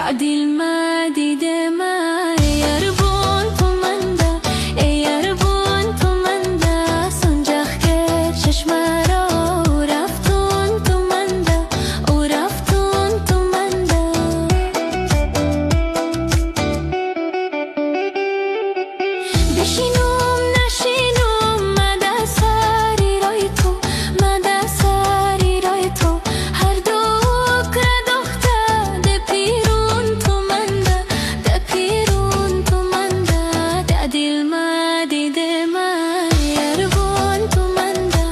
تعدیل ما دیده ما یاربون تو منده یاربون تو منده سنجاق که چشم را رفتون تو منده او رفتون تو منده بشینم نشینم مده سری رای تو مده سری رای تو هر دو کر دختر ده پیرون تو منده ده پیرون تو منده ده دل ما دیده ما یاربون تو منده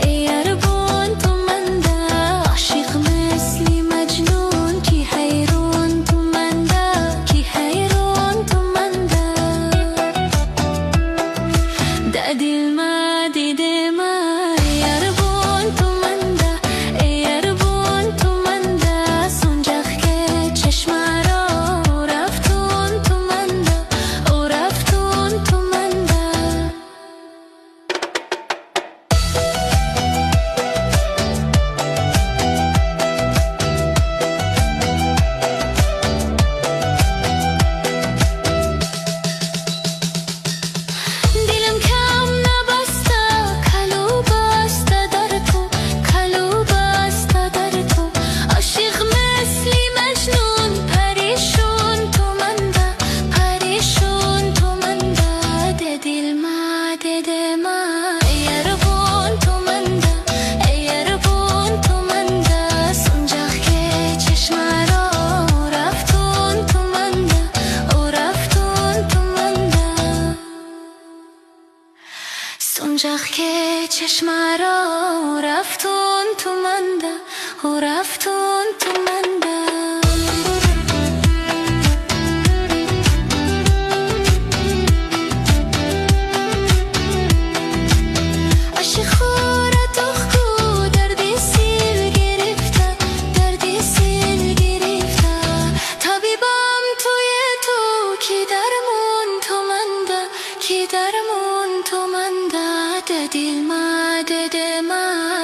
یاربون تو منده عاشق مثلی مجنون کی حیرون تو منده کی حیرون تو منده ده دل ما دیده ما یاربون تو منده یاربون تو منده سنجاق که چشم را رفتون تو منده او رفتون تو منده دلم کم نبسته کلو بسته در تو کلو بسته در تو عاشق مثلی مجنون پریشون تو منده پریشون تو منده ده دل ما دیده ما یاربون تو منده یاربون تو منده سنجاق که چشم را رفتون تو منده او رفتون تو منده سنجاق که چشم را رفتون تو منده او رفتون تو منده عاشق خورت اخکو دردی سیل گرفته دردی سیل گرفته طبیبم توی تو کی درمون تو منده کی درمون تو منده ده دل ما دیده ما